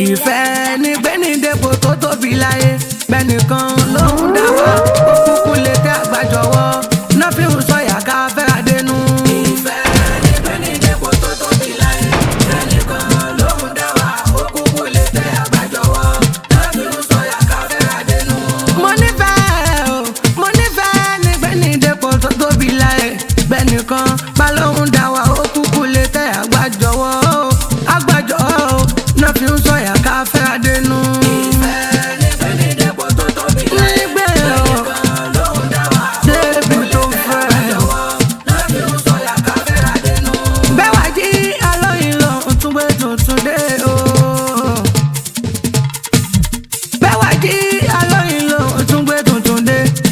ìfẹ́ ní gbẹ́nìdẹ́pò tó tóbi láyé gbẹ́nìkan ló ń dá wa ó kúkú lè tẹ́ àgbàjọwọ́ náà fi ń sọ̀yà ká fẹ́ra dénú. ìfẹ́ ní gbẹ́nìdẹ́pò tó tóbi láyé gbẹ́nìkan ló ń dá wa ó kúkú lè tẹ́ àgbàjọwọ́ náà fi ń sọ̀yà ká fẹ́ra dénú. mo nífẹ̀ẹ́ ní gbẹ́nìdẹ́pò tó tóbi láyé gbẹ́nìkan bá ló ń dá wa ó kúkú lè tẹ́ àgbàjọwọ́ náà fi ń sọ̀yà ká fẹ́ra dénú.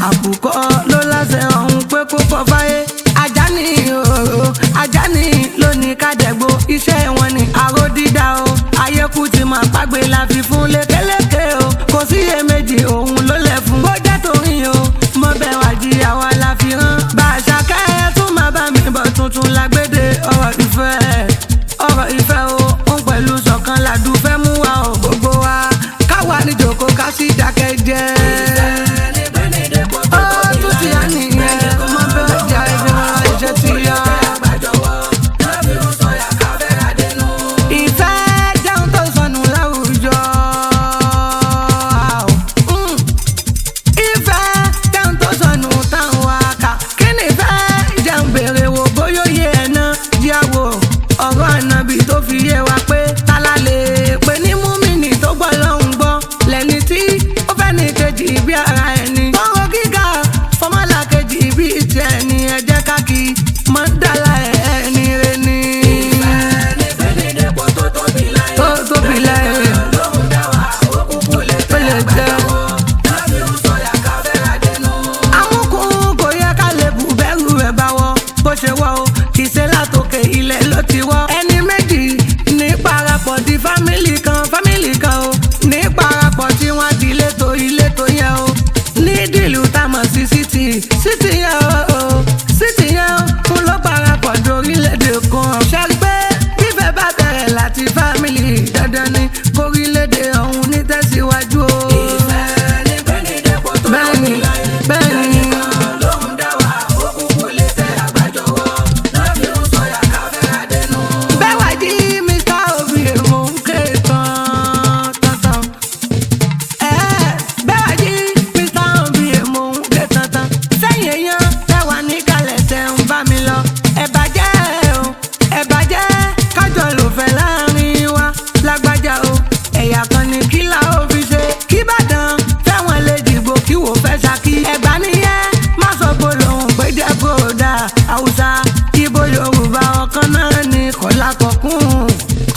àkùkọ ló láṣẹ ọ̀hún pé kó fọ́ fáyé ajá ní lónìí kádẹ́gbó iṣẹ́ wọn ni àrò dídá o ayéku ti máa pàgbé la fi fún lékeléké o kò sí iyèméjì òun ló lẹ̀ fún bó jẹ́ torí o mo bẹ̀ wá jí àwa la fi hàn bá a ṣàkẹ́ tún máa bá mi bọ̀ tuntun lágbédè ọ̀rọ̀ ìfẹ́ o òun pẹ̀lú ṣọ̀kan làdúfẹ́ mú wa o gbogbo wa káwa níjòkó ká sì dákẹ́ jẹ́.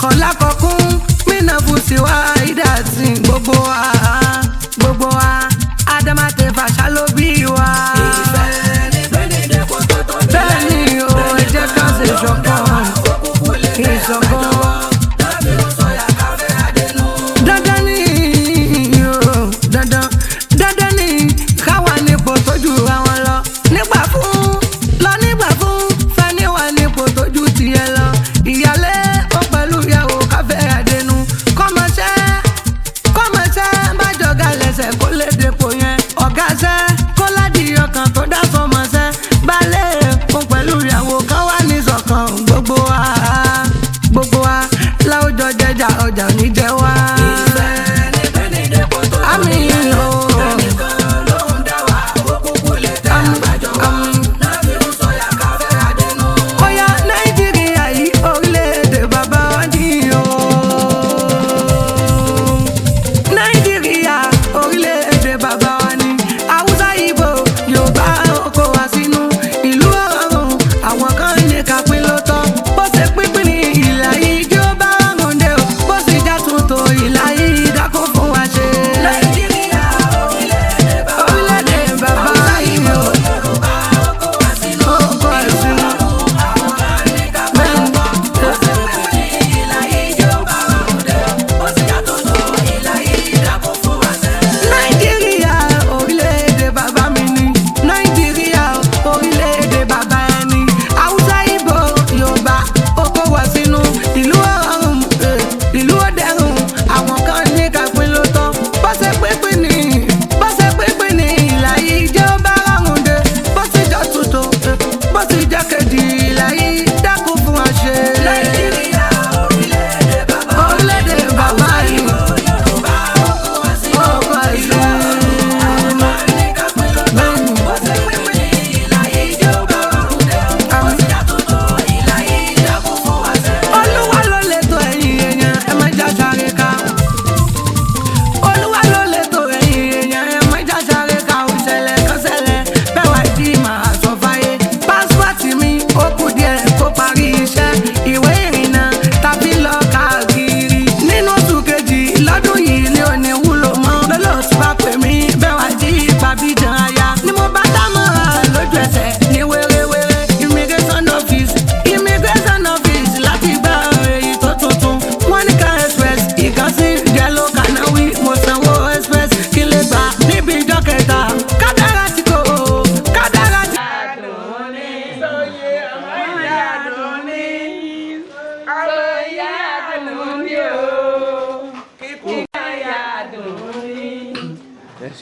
kọlákọkún mínà fùsì wá ìdásí gbogbo wa ádámàtẹ fàṣà ló bí wa. ìfẹ́ ní gbẹ́nìdẹ́pọ̀ tó tóbi láyé bẹ́ẹ̀ ni o ẹ jẹ́ ká ṣe ìṣọ̀kan ìṣọ̀kan. dandan ni káwa nípò tó jù ra wọn lọ nígbà fún fẹ́ni wà nípò tó jù tiẹ̀ lọ ìyálé ó pẹ̀lú ìyàwó káfẹ́ àdénú kọ́mọṣẹ́ bájọ́gà lẹ́sẹ̀ kó lè dépò yẹn ọ̀gá ṣẹ́ kó ládìí ọkàn tó dá sọmọṣẹ́ balẹ̀ ó pẹ̀lú ìyàwó kan wà ní ṣọ̀kan gbogbo wa láwùjọ jẹjà ọjà ò ní jẹ wá. àmì o.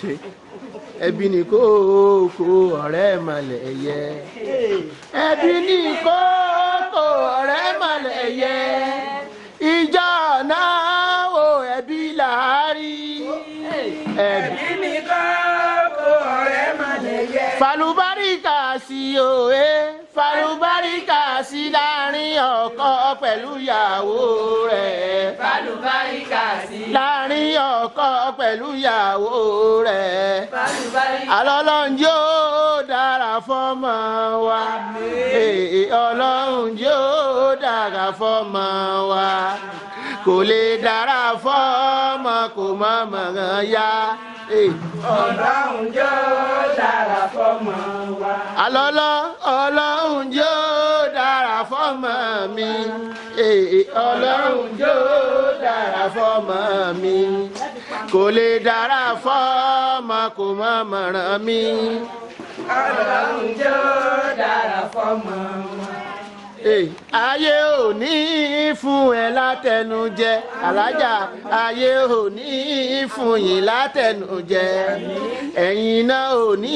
ṣe ẹbí ni kókó ọ̀rẹ́ màlẹ̀ yẹ ẹbí ni kókó ọ̀rẹ́ màlẹ̀ yẹ ìjà náà o ẹbí làárí ẹbí ni kókó ọ̀rẹ́ màlẹ̀ yẹ. Fàlùbáríkà sí òwe fàlùbáríkà sí láàrin ọkọ pẹ̀lú ìyàwó rẹ̀. Fàlùbáríkà sí láàrin ọkọ pẹ̀lú ìyàwó rẹ̀. Fàlùbáríkà Ọlọ́run yóò dára fọ́mọ wa. Ọlọ́run yóò dára fọ́mọ wa. Kò lè dára fọ́mọ kò mọ̀ mọ̀ràn yá. Ọlọ́run yóò dára fọ́mọ wa. Ọlọ́run yóò dára fọ́mọ mi. Ọlọ́run yóò dára fọ́mọ mi. Kò lè dára fọ́mọ kò mọ̀ mọ̀ràn mi. Ọlọ́run yóò dára fọ́mọ wa. Ayé ò ní fún ẹ látẹnujẹ alájà ayé ò ní fún yín látẹnujẹ ẹ̀yin náà ò ní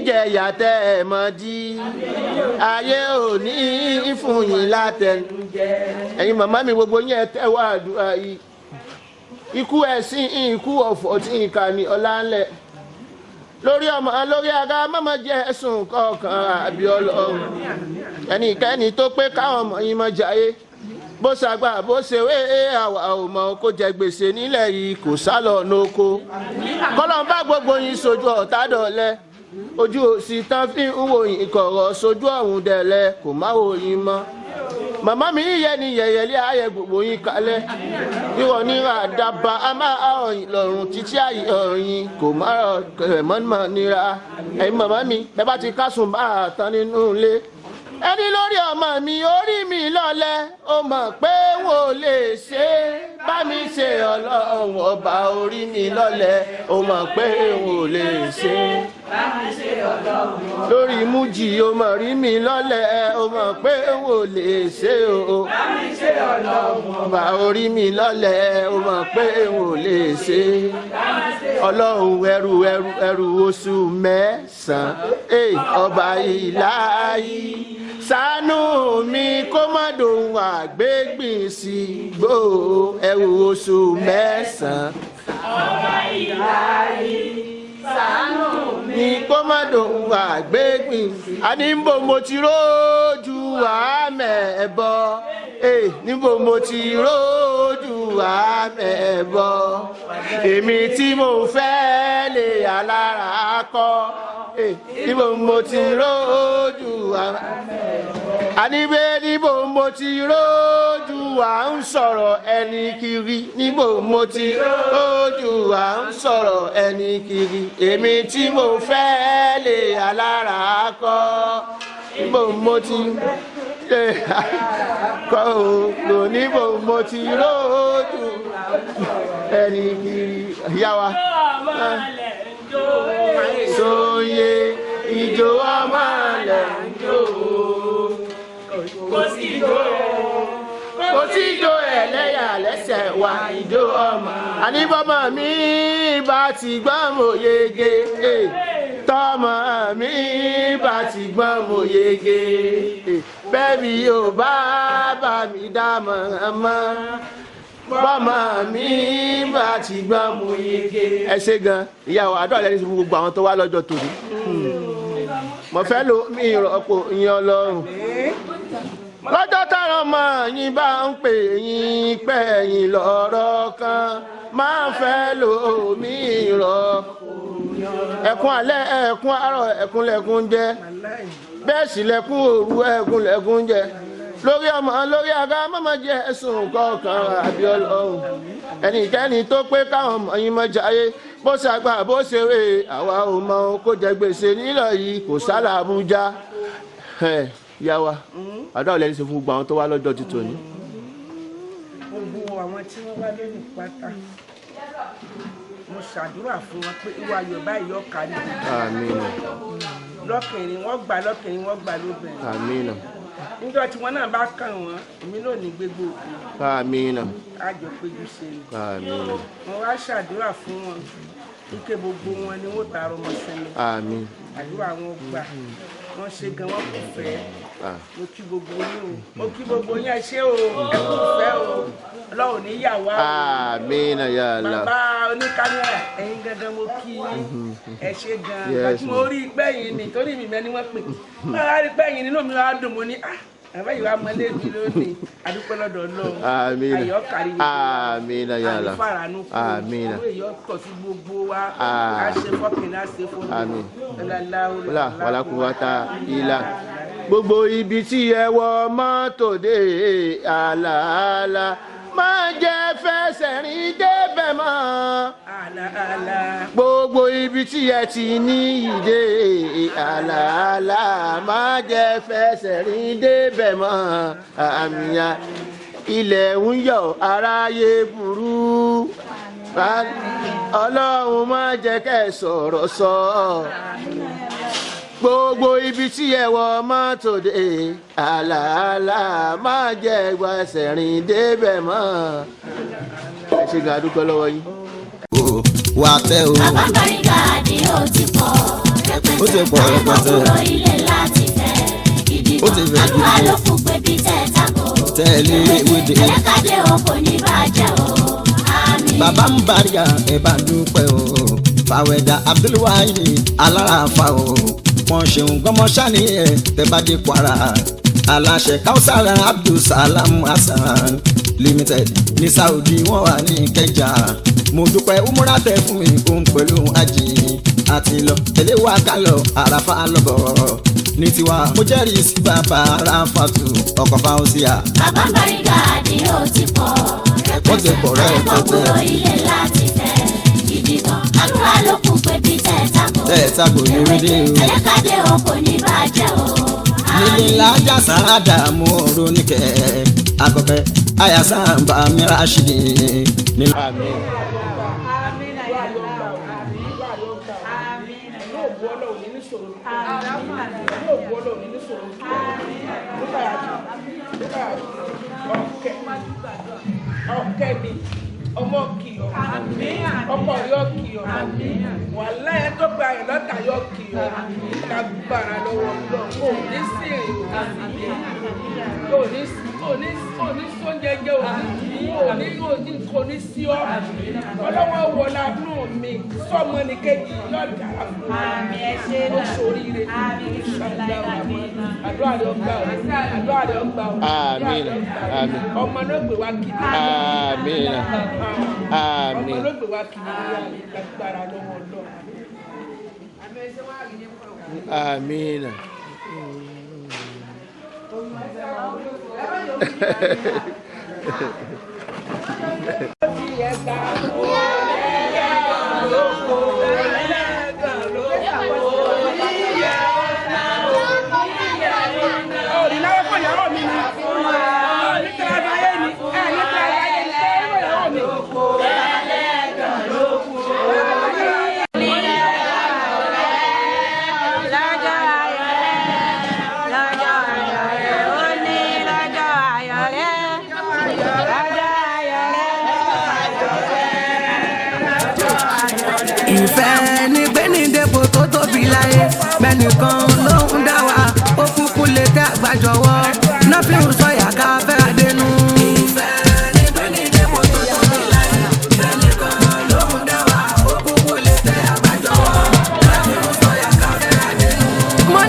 jẹ̀yà tẹ́ ẹ mọ̀ jí ayé ò ní fún yín látẹnujẹ ẹ̀yin màmá mi gbogbo yín ẹ tẹ́wọ́ àdúrà yìí ikú ẹ̀sìn ikú ọ̀fọ̀ tí nǹkan ní ọlá ńlẹ̀ lórí ọmọ lórí aga mọ́mọ́ jẹ́ ẹ̀sùn kọ̀ọ̀kan àbí Ọlọ́run ẹnikẹ́ni tó pé káwọn ọmọ yìí mọ́ jayé bó ṣàgbà bó ṣe wé àwa ò mọ̀ kó jẹ gbèsè nílẹ̀ yìí kò sálọ lóko kọ́lọ́n bá gbogbo yín sojú ọ̀tá dọ̀lẹ́ ojú òsì tán fi ń wò yín kọ̀rọ̀ sojú ọ̀hún dẹ̀lẹ́ kò má wò yín mọ́ màmá mi yẹ ni yẹ̀yẹ̀lé ayẹ gbogbo yín kalẹ̀ ìwọ níra dábàá a máa ọ̀yìn lọ́rùn títí àyè ọ̀yìn kò má rẹ̀ mọ́ nira ẹ̀yin màmá mi ẹ bá ti kásùn bá a tán nínú ilé ẹni lórí ọmọ mi orí mi lọ́lẹ̀ ó mọ̀ pé wò lè ṣe bá mi ṣe Ọlọ́run ọba orí mi lọ́lẹ̀ ó mọ̀ pé wò lè ṣe bá mi ṣe Ọlọ́run lórí mújì ó mọ̀ rí mi lọ́lẹ̀ ó mọ̀ pé wò lè ṣe o bá mi ṣe Ọlọ́run ọba orí mi lọ́lẹ̀ ó mọ̀ pé wò lè ṣe Ọlọ́run ẹrù oṣù mẹ́sàn-án ọba ìlàyé ṣàánú mi kó má dòun àgbégbìn sí gbó ẹrù oṣù mẹ́sàn-án. ọba ìlàyé ṣàánú mi kó má dòun àgbégbìn. àní níbo mo ti rójú àmẹ́bọ níbo mo ti rójú àmẹ́bọ èmi tí mo fẹ́ lè alára kọ́ níbo mo ti rójú àníbẹ̀ níbo mo ti rójú à ń sọ̀rọ̀ ẹni kiri níbo mo ti rójú à ń sọ̀rọ̀ ẹni kiri èmi tí mo fẹ́ lè alára kọ́ níbo mo ti kọ́ òkò níbo mo ti rójú ẹni kiri yá wa. Sóyè ìjó ọmọ lẹ̀ ń jó kò sí ìjó ẹlẹ́yà lẹ́sẹ̀ wa ìjó ọmọ. àní bọ́mọ mi bá ti gbọ́n mo yege tọ́mọ mi bá ti gbọ́n mo yege bẹ́ẹ̀ mi ò bá mi dámọ̀ràn mọ́ bọ́mọ mi bá ti gbọ́n mo yege. ẹ ṣe gan ìyàwó àdúrà lẹ́ni fún gbogbo àwọn tó wá lọ́jọ́ tòní mo fẹ́ lo mi ìrọ́pò yín Ọlọ́run lọ́jọ́ táwọn ọmọ yín bá ń pè yín pẹ́ yín lọ́rọ̀ kan máa fẹ́ lo mi ìrọ́pò ẹkún alẹ́ ẹkún àárọ̀ ẹkún lẹ́kún jẹ́ bẹ́ẹ̀ sì lẹ́kún òru ẹkún lẹ́kún jẹ́ lórí ọmọ lórí aga mọ́mọ́ jẹ́ ẹ̀sùn kọ̀ọ̀kan àbí Ọlọ́run ẹnikẹ́ni tó pé káwọn ọmọ yín mọ́ jayé bó ṣàgbà bó ṣeré àwa ò mọ kó jẹ gbèsè nílò yìí kò sálà Àbújá yá wa àdá ọ̀lẹ́ni ṣe fún gbogbo àwọn tó wá lọ́jọ́ ti tòní. gbogbo àwọn tí wọ́n wá lónìí pátá mo ṣàdúrà fún wọn pé ìwà Yorùbá yìí ọkà ní. àmín. lọ́kùnrin wọ́n gbà lọ́kùnrin wọ́n gbà lóbìnrin. àmín. níjọ́ tí wọ́n náà bá kàn wọ́n èmi náà ní gbégbó òkú Amina. àjọ péjú ṣe ni Amina. mo wá ṣàdúrà fún wọn ike gbogbo wọn ni wọ́n tààrọ ọmọ sẹ́mi Àmín. àdúrà wọn gbà wọ́n ṣe gan wọn kò fẹ́ Ah. mo kí gbogbo yín o mo kí gbogbo yín ẹ ṣé o ẹ kò fẹ́ o ọlọ́run ní yà wá o. Amina ya Allah. bàbá oníkámẹ́rà ẹ̀yin gangan mo kí ẹ ṣé gan Yes, àti mo rí gbẹ̀yìn ni torí mi mẹ́ni wọ́n pè báwa rí gbẹ̀yìn nínú mi wá dùn mo ní àbá yìí wá mọ́lé mi lónìí adúpẹ́ lọ́dọ̀ Ọlọ́run Amina. ayọ̀ kárí Amina ya Allah. àlùfàrànù kù Amina. owó èyí ọ̀tọ̀ sí gbogbo wa Ah. a ṣe fọ́kìnrin a ṣe fún Àmín. ọlọ́lá wàlá kúwátá ilá. Gbogbo ibi tí ẹ wọ mọ́tò dé àlàálá máa jẹ́ fẹsẹ̀ rìn débẹ̀ mọ́. àlàálá Gbogbo ibi tí ẹ ti ní ìdè àlàálá máa jẹ́ fẹsẹ̀ rìn débẹ̀ mọ́. Àmìyá ilẹ̀ ń yọ̀ aráyé burú. Ọlọ́run má jẹ́ kẹ́ sọ̀rọ̀ sọ. Gbogbo ibi tí ẹ wọ mọ́tò dé àlàálá máa jẹ́ gbẹ̀sẹ̀ rìn débẹ̀ mọ́. Ẹ ṣe gan adúpẹ́ lọ́wọ́ yín. wà á tẹ́ o. Bàbá Bariga ni ó ti pọ̀ Ó ti pọ̀ rẹpẹtẹ. rẹpẹtẹ. Àwọn kúrò ilé láti fẹ́ gidi Ó ti gan. fẹ́ Àdúrà gidi. ló fún pé bí tẹ̀ tako. Tẹ̀lé ìwéde. Ẹlẹ́kàdé o kò ní bàjẹ́ o. Àmín. Bàbá ń Bariga ẹ bá dúpẹ́ o. Fàwẹ̀dà Abdulwahid Alárafa o. Wọ́n ṣeun gbọ́mọ ṣáni ẹ̀ tẹ́ bá dé Kwara. Aláṣẹ Kausara Abdulsalam Hasan Limited ní Saudi wọ́n wà ní Ìkẹjà. Mo dúpẹ́ umura tẹ fún mi òun pẹ̀lú àjì àti lọ tẹ̀lé wa ká lọ àràfà lọ́bọ̀ ní tiwa mo jẹ́rìí sí bàbá Rafatu ọkọ̀ Fausia. Bàbá Bariga ni ó ti pọ̀ Ó ti pọ̀ rẹpẹtẹ. Àwọn rẹpẹtẹ. kúrò ilé láti fẹ́ gidi gan. Àdúrà ló fún pé bí tẹ̀ tako. Tẹ́ẹ̀ta kò ní rí dé o. Ẹlẹ́kàdé o kò ní bàjẹ́ o. Nílé lájà sáádà mú oró níkẹ́ akọ̀kẹ́ ayasamba mirashidi nílò. Àmín. yóò bu Ọlọ́run ní níṣòro yóò bu Ọlọ́run ní níṣòro ọ̀kẹ́ mi ọmọ kìọ̀ ọmọ yóò kìọ̀ wàhálà ẹ tó gba ẹ̀ lọ́tà yóò kìọ̀ lágbára lọ́wọ́ Ọlọ́run kò ní sí èrè kò ní sóúnjẹ jẹ kò ní sí ọ ọlọ́wọ́ wọlá nù mí sọmọ ní kejì yóò dára fún mi ó ṣoríire àdúrà rẹ ọgbà ọ àdúrà rẹ ọgbà ọ Àmín. Àmín. ọmọ náà gbé wá kìdí Àmín. ọmọ Àmín. náà gbé wá kìdí lágbára lọ́wọ́ Ọlọ́run. Àmín. ìfẹ́ ní gbẹ́nìdẹ́pò tó tóbi láyé mẹ́nìkan ló ń dá wa ó kúkú lè tẹ́ àgbàjọwọ́ nothing sọ̀yà ká fẹ́ àdénú. ìfẹ́ ní gbẹ́nìdẹ́pò tó tóbi láyé mẹ́nìkan ló ń dá wa ó kúkú lè tẹ́ àgbàjọwọ́ nothing sọ̀yà ká fẹ́ àdénú. mo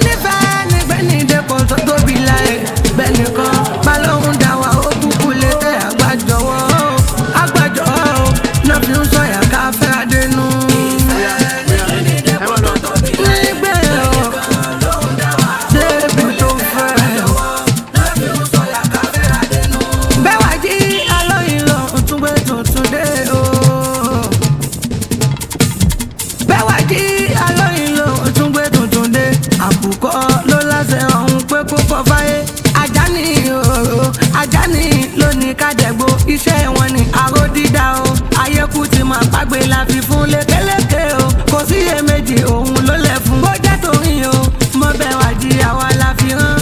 nífẹ̀ẹ́ ní gbẹ́nìdẹ́pò tó tóbi láyé mẹ́nìkan bá ló ń dá wa ó kúkú lè tẹ́ àgbàjọwọ́ nothing sọ̀yà ká fẹ́ àdénú. àkùkọ ló láṣẹ ọ̀hún pé kó kọ fáyé Àjàní Àjàní ló ní kádẹ́gbó iṣẹ́ wọn ni aró dídá o ayéku ti máa pàgbé la fi fún lékeléké o kò síyèméjì òun ló lẹ̀ fún bó jẹ́ torí o mo bẹ̀ wá jí àwa la fi hàn.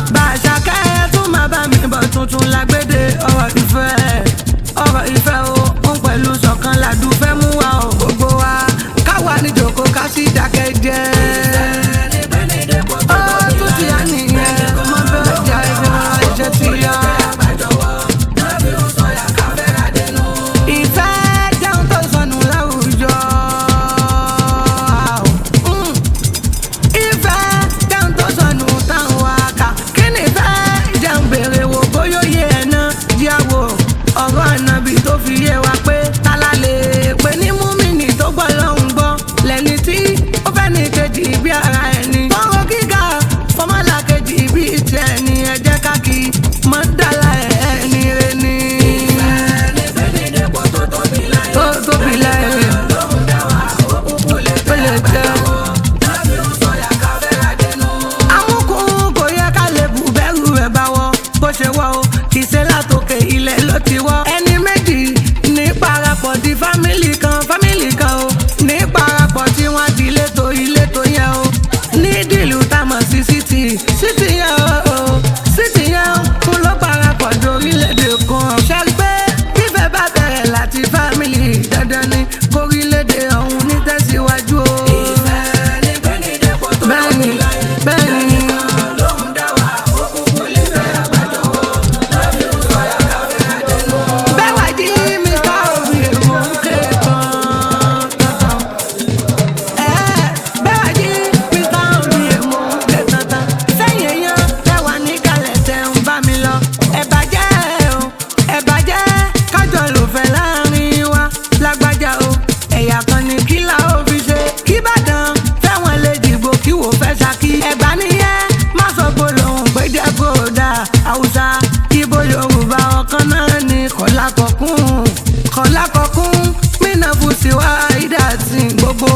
kọlákọkún mínà fúsì wá ìdásí gbogbo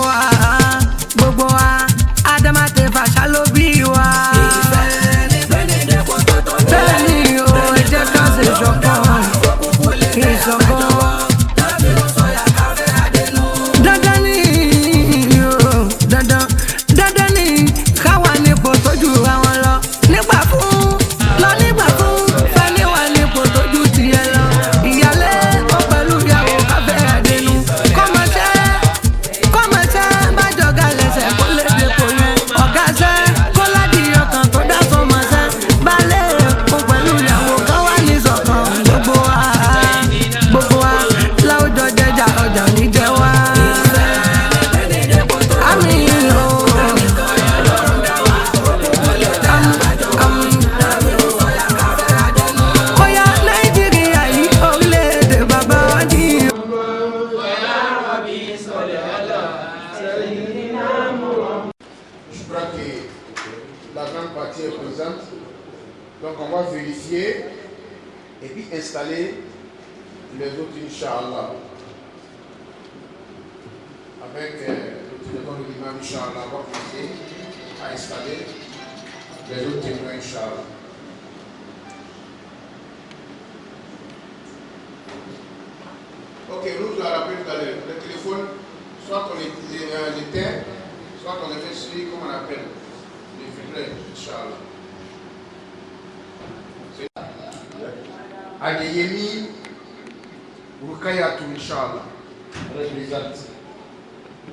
wa ádámà tẹ fàṣà ló bí wa. bẹ́ẹ̀ ni o ẹ jẹ́ ká ṣe ìṣọ̀kan dandan ni o dandan ni káwa nípò tó jù ra wọn lọ nígbà fún fẹ́ni wà nípò tó jù tiẹ̀ lọ ìyálé ó pẹ̀lú ìyàwó káfẹ́ àdénú kọ́mọṣẹ́ bájọ́gà lẹ́sẹ̀ kó lè dépò yẹn ọ̀gá ṣẹ́ kó ládì ọkàn tó dá sọmọṣẹ́ balẹ̀ ó pẹ̀lú ìyàwó kan wà ní ṣọ̀kan gbogbo wa láwùjọ jẹjà ọjà níjẹ wá. Donc on va vérifier et puis installer les autres Inch'Allah. Avec le téléphone de l'imam Inch'Allah, on va commencer à installer les autres témoins Inch'Allah. Ok, nous vous rappelé tout à l'heure, le téléphone, soit on l'éteint, soit on le fait celui comme on appelle, les vibreurs Inch'Allah. Adeyemi Rukayatu Inch'Allah, représente.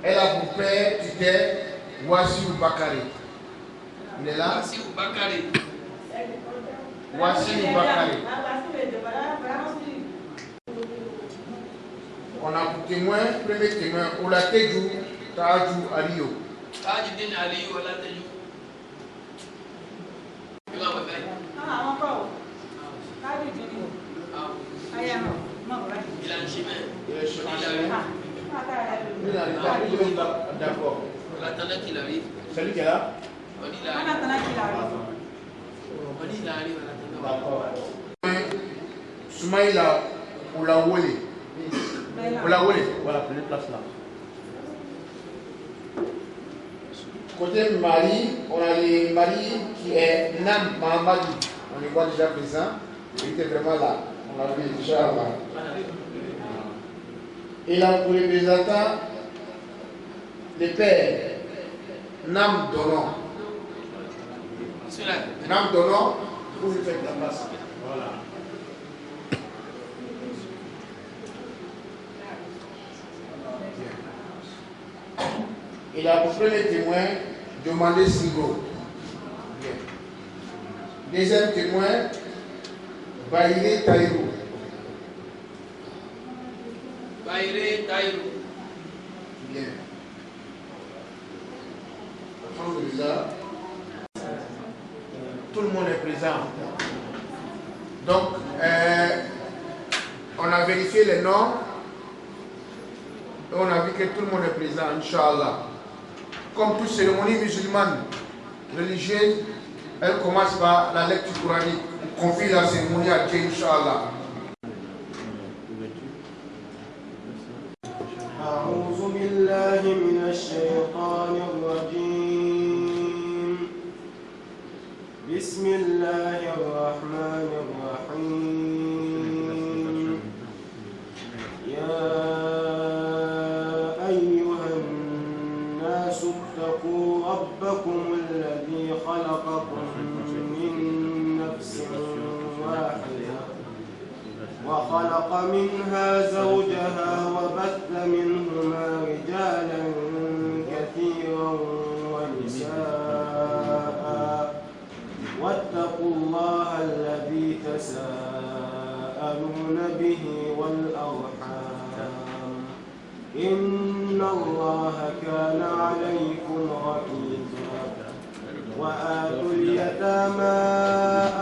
Elle a pour père tuteur Wassiou Bakari. Il est là? Wassiou Bakari. On a pour témoin, premier témoin, Olateju Tajou Aliyo. Tajuddin Aliyo Olateju. D'accord. On attendait qu'il arrive. Celui qui est là? On attendait qu'il arrive. On dit qu'il arrive, on attendait. D'accord. Soumaïla Oulawole. Oulawole. Voilà, prenez place là. Côté mari, on a le mari qui est Nam Mahamadou. On le voit déjà présent. Il était vraiment là. On l'a vu déjà là. Et là, pour les représentants, les pères, Nam Donon. Nam Donon, vous lui faites la place. Voilà. Et là, pour premier témoin, demandez Singo. Bien. Deuxième témoin, Baïlé Taïrou. Bien. Tout le monde est présent. Donc, on a vérifié les noms et on a vu que tout le monde est présent, Inch'Allah. Comme toute cérémonie musulmane religieuse, elle commence par la lecture coranique. On confie la cérémonie à Dieu, Inch'Allah. أعوذ بالله من الشيطان الرجيم بسم الله الرحمن الرحيم يا أيها الناس اتقوا ربكم الذي خلقكم من نفس واحدة وخلق منها زوجها وبث منهما رجالا كثيرا ونساء واتقوا الله الذي تساءلون به والأرحام إن الله كان عليكم رقيبا وآتوا اليتامى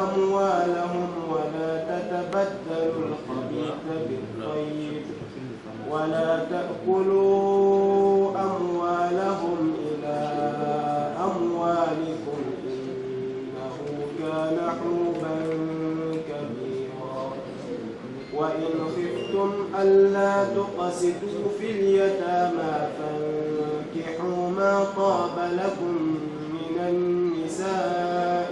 أموالهم ولا تتبدلوا الخبيث بالطيب ولا تأكلوا أموالهم إلى أموالكم إنه كان حوبا كبيرا وإن خفتم ألا تقسطوا في اليتامى فانكحوا ما طاب لكم من النساء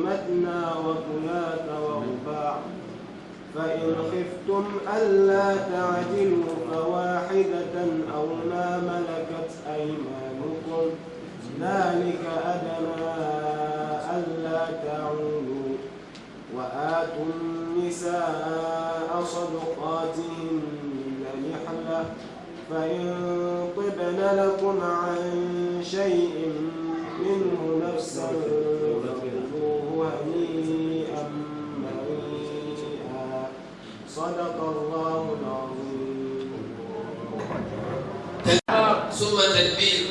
مثنى وثلاث ورباع فإن خفتم ألا تعدلوا فواحدة أو ما ملكت أيمانكم ذلك أدنى ألا تعولوا وآتوا النساء صدقاتهن نحلة فإن طبن لكم عن شيء منه نفسا فكلوه هنيئا مريئا صدق الله العظيم. ثم تكبير.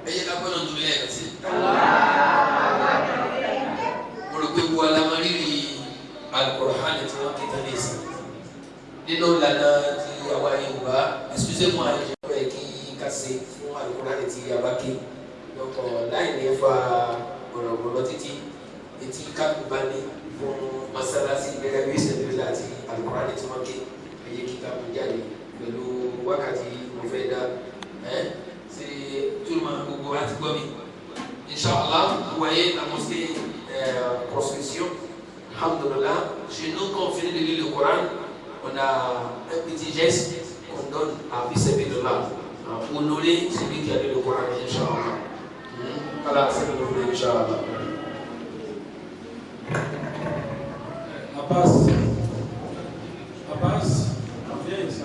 Ẹ jẹ́ ká gbọ́dọ̀ tó lé ẹ̀ka sí. Mo rò pé wo alámọ̀rírì Al-Qur'an tí wọ́n ké tán ní ìsìn. Nínú ìlànà ti àwa Yorùbá, ẹ̀sùnṣẹ́ mú àyẹ̀jọ́ rẹ̀ kí ká ṣe fún Al-Qur'an tí a bá ké. Lọ́kọ̀ láì ní fa gbọ̀rọ̀gbọ̀rọ̀ títí etí káàkiri bá ní fún mọ́sálásí gẹ́gẹ́ bí ìṣẹ̀lẹ̀ láti Al-Qur'an tí wọ́n ké. Ẹ jẹ́ kí ká mú jáde pẹ̀lú wákàtí mo fẹ́ dá. Tout le monde a dit Inch'Allah, vous voyez la mosquée construction. Alhamdulillah, chez nous, quand on finit de lire le Coran, on a un petit geste qu'on donne à Bismillah pour honorer celui qui a lu le Coran, Inch'Allah. Voilà, c'est le nom Inch'Allah. Abbas, viens ici.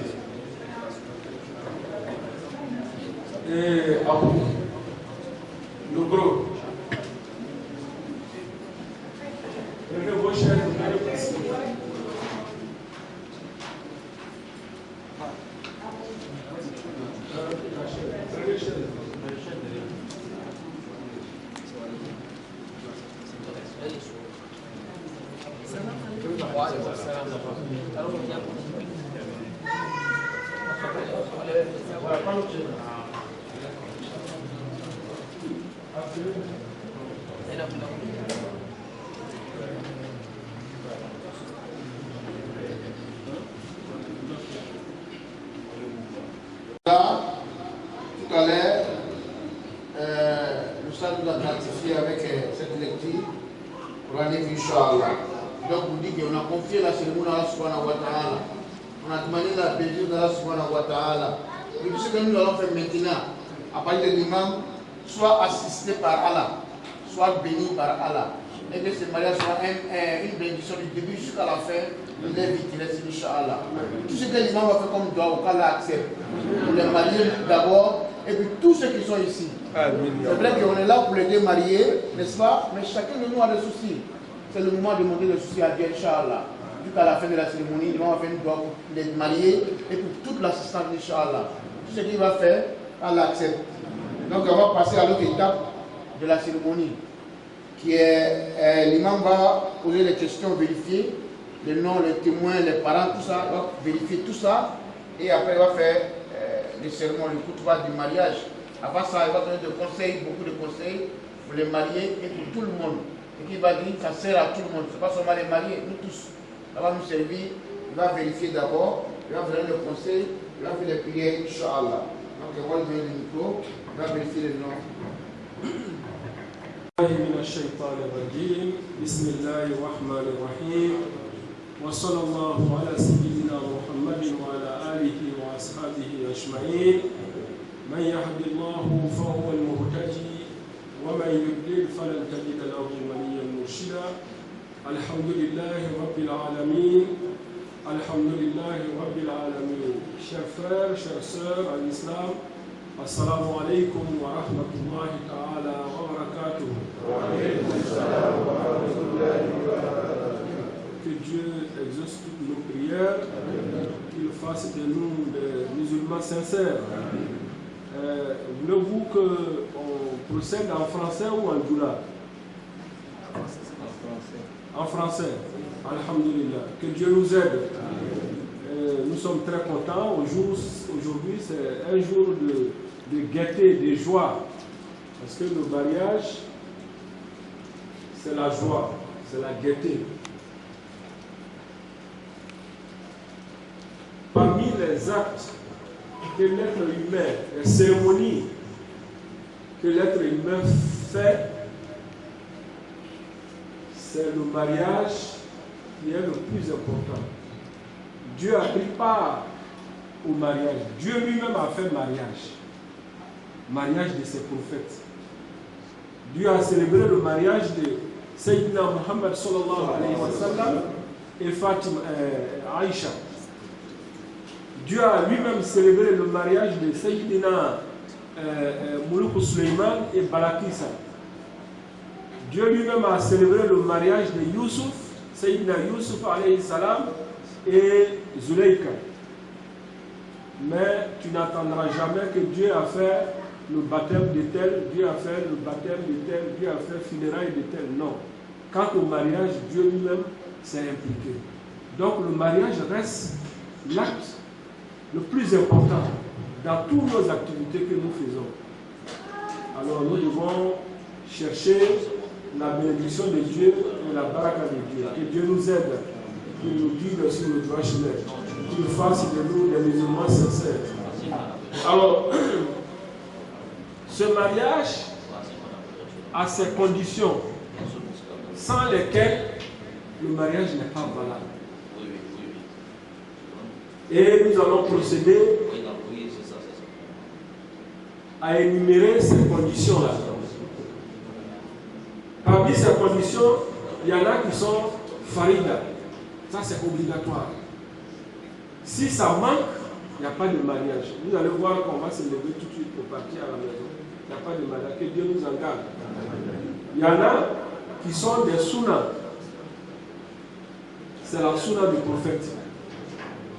Et Abou, le gros. Le vos chers, le président. Tout à l'heure, nous sommes gratifiés avec cette lecture pour aller Inch'Allah. Donc vous dites qu'on a confié la cérémonie à Allah subhanahu wa ta'ala. On a demandé la bénédiction d'Allah subhanahu wa ta'ala. Et tout ce que nous allons faire maintenant, à partir de l'imam, soit assisté par Allah, soit béni par Allah. Et que ce mariage soit une bénédiction du début jusqu'à la fin de leur vie qui reste, Inch'Allah. Tout ce que l'imam va faire comme doigt, qu'Allah accepte. Pour les mariés d'abord, et puis tous ceux qui sont ici. C'est vrai qu'on est là pour les deux mariés, n'est-ce pas? Mais chacun de nous a des soucis. C'est le moment de demander les soucis à Dieu, Inch'Allah. Jusqu'à la fin de la cérémonie, l'imam va faire une doigt pour les mariés et pour toute l'assistance, Inch'Allah. Tout ce qu'il va faire, Allah accepte. Donc on va passer à l'autre étape de la cérémonie, qui est l'imam va poser les questions, vérifier les noms, les témoins, les parents, tout ça, va vérifier tout ça, et après il va faire les cérémonies, le khutbah du mariage. Après ça, il va donner des conseils, beaucoup de conseils pour les mariés et pour tout le monde. Et qui va dire, ça sert à tout le monde, ce n'est pas seulement les mariés, nous tous. Ça va nous servir, il va vérifier d'abord, il va donner le conseil, il va faire les prières, Inch'Allah. Donc il va lui donner le micro, il va vérifier les noms. من الشيطان الرجيم بسم الله الرحمن الرحيم وصلى الله على سيدنا محمد وعلى آله وأصحابه أجمعين من يهد الله فهو المهتدي ومن يضلل فلن تجد له وليا مرشدا الحمد لله رب العالمين الحمد لله رب العالمين. Chers frères, chères sœurs en islam, Assalamu alaikum wa rahmatullahi ta'ala wa barakatuh. Que Dieu exauce toutes nos prières, qu'il fasse de nous des musulmans sincères. Voulez-vous qu'on procède en français ou en djoula? En français. Alhamdulillah. Que Dieu nous aide. Nous sommes très contents. Aujourd'hui, c'est un jour de gaieté, de joie. Parce que le mariage, c'est la joie, c'est la gaieté. Parmi les actes que l'être humain, les cérémonies que l'être humain fait, c'est le mariage qui est le plus important. Dieu a pris part au mariage. Dieu lui-même a fait mariage. Mariage de ses prophètes. Dieu a célébré le mariage de Sayyidina Muhammad sallallahu alayhi wa sallam et Fatima Aïcha. Dieu a lui-même célébré le mariage de Sayyidina Moulouk Suleiman et Balakissa. Dieu lui-même a célébré le mariage de Youssouf, Sayyidina Youssouf alayhi salam et Zuleika. Mais tu n'attendras jamais que Dieu a fait le baptême de tel, Dieu a fait le baptême de tel, Dieu a fait funérailles de tel. Non. Quant au mariage, Dieu lui-même s'est impliqué. Donc le mariage reste l'acte le plus important dans toutes nos activités que nous faisons. Alors nous devons chercher la bénédiction de Dieu et la baraka de Dieu. Que Dieu nous aide, qu'il nous guide sur le droit chemin, qu'il fasse de nous des musulmans sincères. Alors, ce mariage a ses conditions sans lesquelles le mariage n'est pas valable. Et nous allons procéder à énumérer ces conditions-là. Parmi ces conditions, il y en a qui sont farida. Ça, c'est obligatoire. Si ça manque, il n'y a pas de mariage. Vous allez voir qu'on va se lever tout de suite pour partir à la maison. Il n'y a pas de mariage. Que Dieu nous en garde. Il y en a qui sont des sunnas. C'est la sunna du prophète.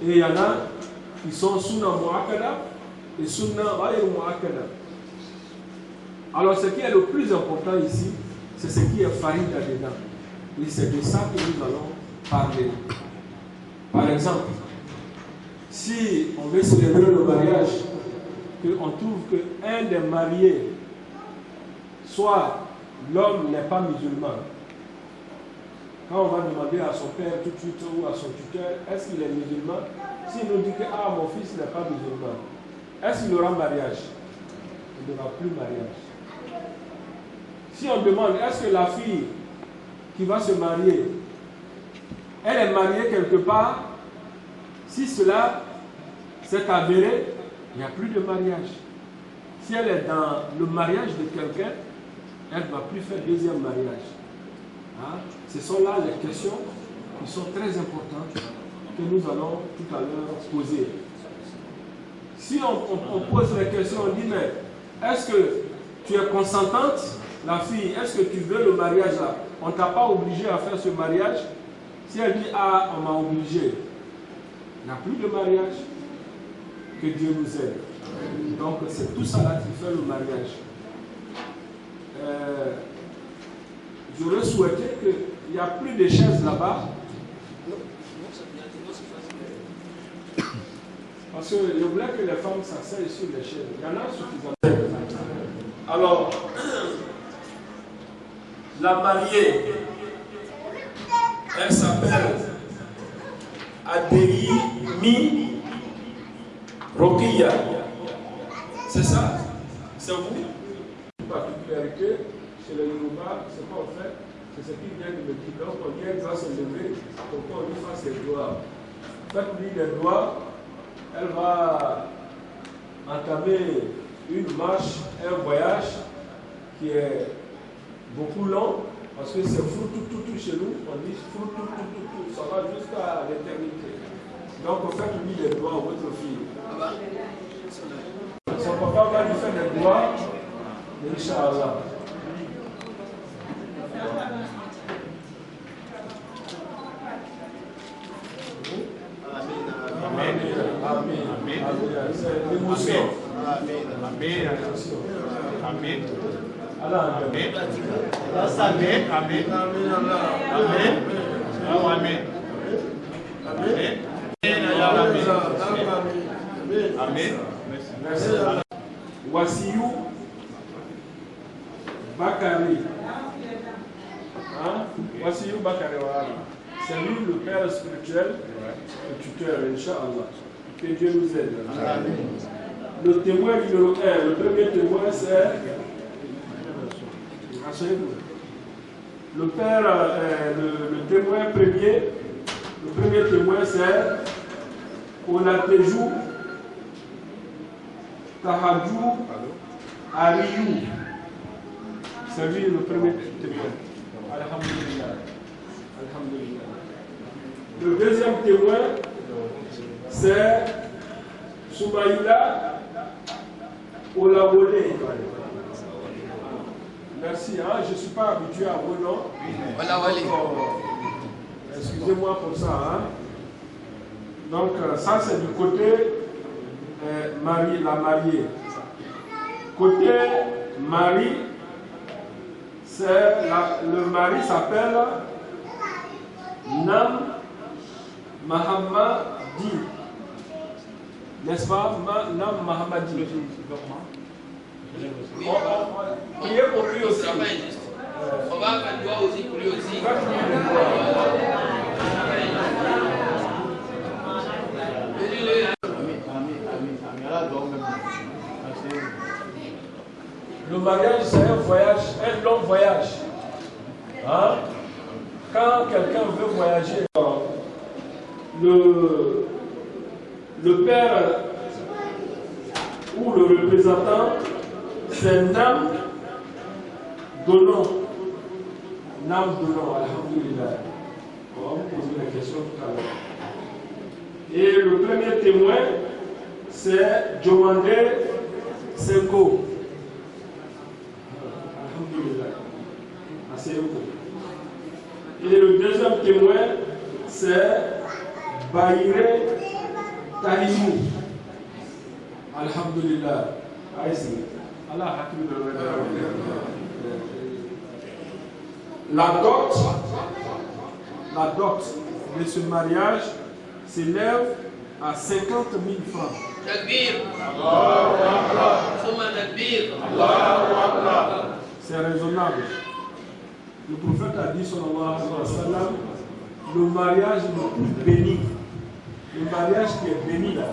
Et il y en a qui sont sunna mu'akkada et sunna ghayr mu'akkada. Alors ce qui est le plus important ici, c'est ce qui est farida dedans. Et c'est de ça que nous allons parler. Par exemple, si on veut célébrer le mariage, qu'on trouve qu'un des mariés, soit l'homme n'est pas musulman, quand on va demander à son père tout de suite ou à son tuteur, est-ce qu'il est musulman? S'il nous dit que mon fils n'est pas musulman, est-ce qu'il aura mariage? Il n'aura plus mariage. Si on demande, est-ce que la fille qui va se marier, elle est mariée quelque part? Si cela s'est avéré, il n'y a plus de mariage. Si elle est dans le mariage de quelqu'un, elle ne va plus faire deuxième mariage. Hein? Ce sont là les questions qui sont très importantes que nous allons tout à l'heure poser. Si on pose les questions, on dit, mais est-ce que tu es consentante, la fille, est-ce que tu veux le mariage là? On ne t'a pas obligé à faire ce mariage. Si elle dit, on m'a obligé, il n'y a plus de mariage. Que Dieu nous aide. Donc c'est tout ça là qui fait le mariage. J'aurais souhaité qu'il n'y a plus de chaises là-bas. Parce que je voulais que les femmes s'asseyent sur les chaises. Il y en a suffisamment. Alors, la mariée, elle s'appelle Adéimi Rokia. C'est ça? C'est vous? Une particularité chez les Yoruba, c'est quoi on fait? C'est ce qui vient de me dire. Lorsqu'on vient, doit se lever, pourquoi on lui fasse les doigts. Faites-lui les doigts, elle va entamer une marche, un voyage qui est beaucoup long, parce que c'est fou tout chez nous, on dit fou tout, ça va jusqu'à l'éternité. Donc faites-lui les doigts à votre fille. Son papa va lui faire des doigts, Inch'Allah. C'est l'émotion. Amen. Amen. Allah. Amen. Amen. Amen. Amen. Amen. Wassiyou Bakari. Hein? Wassiyou Bakari, voilà. C'est lui le père spirituel, le tuteur, Inch'Allah. Que Dieu nous aide. Amen. Le témoin numéro 1, le premier témoin, c'est. Le père, le témoin premier, le premier témoin, c'est Onatejou Tahadjou Ariou. C'est lui le premier témoin. Alhamdulillah. Alhamdulillah. Le deuxième témoin, c'est Soumaïla Olawole. Merci, hein? Je ne suis pas habitué à vos noms. Excusez-moi pour ça. Hein? Donc, ça, c'est du côté la mariée. Côté mari, le mari s'appelle Nam Mahamadi. N'est-ce pas? Nam Mahamadi. Priez pour lui aussi. On va faire doigt aussi pour lui aussi. Le mariage, c'est un voyage, un long voyage. Hein? Quand quelqu'un veut voyager, le père ou le représentant, c'est Nam Donon. Nam Donon, alhamdulillah. On va vous poser la question tout à l'heure. Et le premier témoin, c'est Jomande Senko. Alhamdulillah. Et le deuxième témoin, c'est Baïre Tahimou. Alhamdulillah. Allah la dot de ce mariage s'élève à 50 000 francs. C'est raisonnable. Le prophète a dit, sallallahu alayhi wa sallam, le mariage le plus béni, le mariage qui est béni là,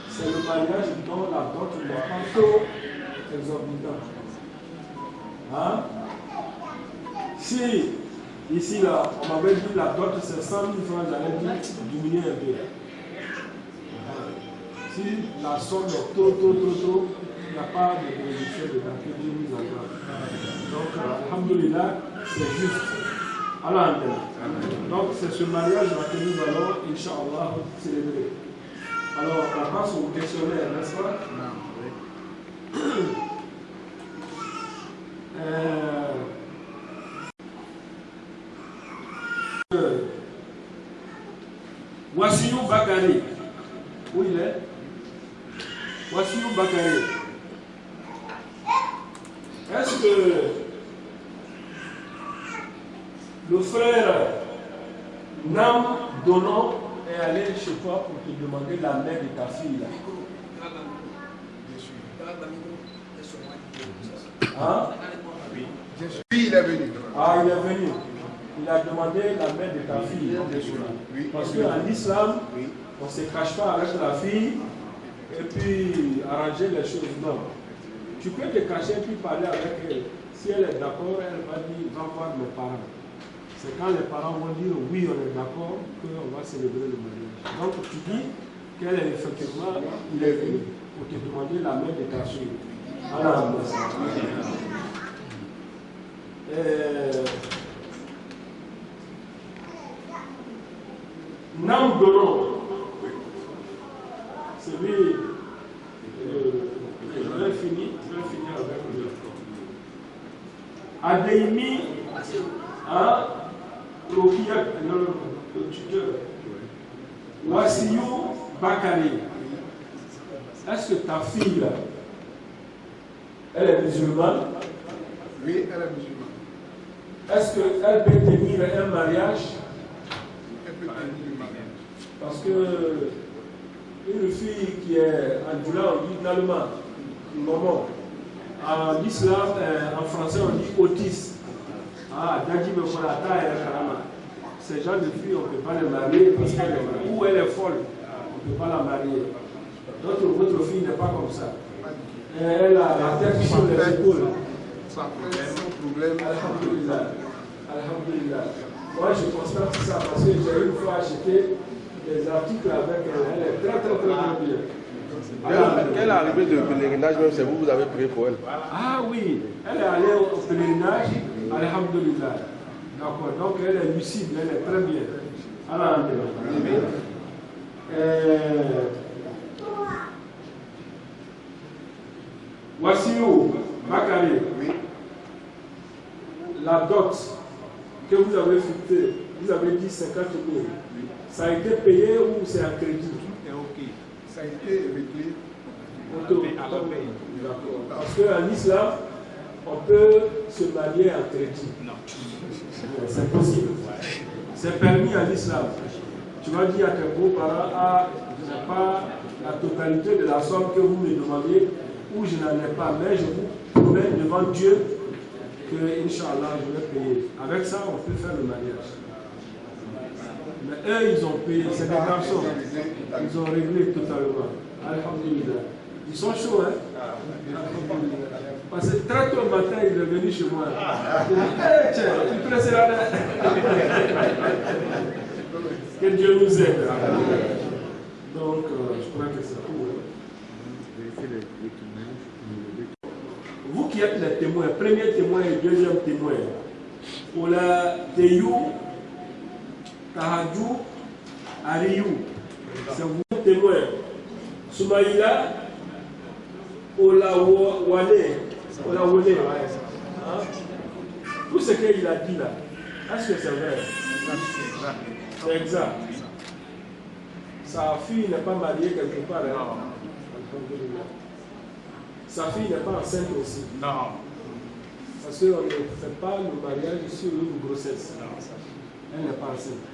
c'est le mariage dont la dot n'est pas trop exorbitante. Hein? Si, ici là, on m'avait dit la dot c'est 100 000 francs, j'allais dire diminuer un peu. Si la somme est trop, il n'y a pas de réduction de la que Dieu nous accorde. Donc, alhamdulillah, c'est juste. Allah. Donc, c'est ce mariage que nous allons, Inch'Allah, célébrer. Alors, on passe au questionnaire, n'est-ce pas? Wassiyou Bakari. Où il est? Wassiyou Bakari. Est-ce que le frère Nam Donon est allé chez toi pour te demander la main de ta fille là? Hein? Oui, il est venu. Ah, il est venu. Il a demandé la main de ta fille. Oui. Parce qu'en islam, on ne se cache pas avec la fille et puis arranger les choses. Non. Tu peux te cacher et puis parler avec elle. Si elle est d'accord, elle va dire va voir mes parents. C'est quand les parents vont dire oui, on est d'accord, qu'on va célébrer le mariage. Donc tu dis qu'elle est effectivement, il est venu pour te demander la main de ta fille. Alors, Nam Donon, c'est lui, je vais finir avec lui. Adéimi, le tuteur, Wassiyou Bakari. Est-ce que ta fille, elle est musulmane? Oui, elle est musulmane. Est-ce qu'elle peut tenir un mariage? Elle peut tenir un mariage. Parce que une fille qui est en Djoula, on dit l'allemand, maman. En islam, en français, on dit autiste. Ah, Dadji Mefonata et Karama. Ces gens de filles, on ne peut pas les marier parce qu'elle est mariée. Ou elle est folle, on ne peut pas la marier. Votre fille n'est pas comme ça. Elle a la tête sur les épaules. Problème. Alhamdulillah. Alhamdulillah. Moi, je constate ça parce que j'ai une fois acheté des articles avec elle. Elle est très bien. Quelle arrivée de pèlerinage, même c'est vous, vous avez prié pour elle? Ah oui, elle est allée au pèlerinage, alhamdulillah. D'accord, donc elle est lucide, elle est très bien. Alhamdulillah. Voici où, Bakary, la dot que vous avez fixée, vous avez dit 50 000. Ça a été payé ou c'est à crédit? Ça a été réglé à la paye. Parce qu'en islam, on peut se marier en crédit. Non. C'est possible. C'est permis en islam. Tu vas dire à tes beaux-parents, ah, je n'ai pas la totalité de la somme que vous me demandez, ou je n'en ai pas, mais je vous promets devant Dieu que, Inch'Allah, je vais payer. Avec ça, on peut faire le mariage. Mais eux, ils ont payé, c'est des garçons. Ils ont réglé totalement. Alhamdulillah. Ils sont chauds, hein? Alhamdulillah. Parce que très tôt le matin, il est venu chez moi. Il dit, hey, tiens, tu presses là. Que Dieu nous aide. Donc, je crois que c'est tout. Vous qui êtes les témoins, premier témoin et deuxième témoin, pour la Teyou, Tahadjou, Ariou, c'est vous témoin. Soumaïla, Olawale, tout ce qu'il a dit là, est-ce que c'est vrai? C'est exact. Sa fille n'est pas mariée quelque part. Sa fille n'est pas enceinte aussi. Non. Parce qu'on ne fait pas le mariage sur une grossesse. Elle n'est pas enceinte.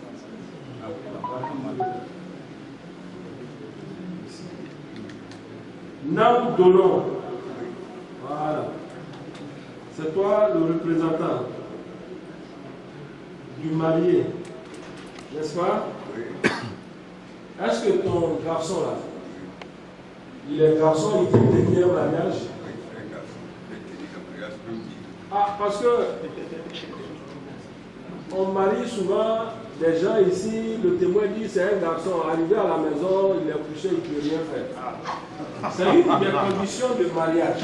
Nam Donon. Voilà. C'est toi le représentant du marié. N'est-ce pas? Est-ce que ton garçon là, il est garçon, il peut tenir un mariage? Ah, parce que on marie souvent des gens ici, le témoin dit c'est un garçon, arrivé à la maison, il est couché, il ne peut rien faire. C'est une des conditions de mariage.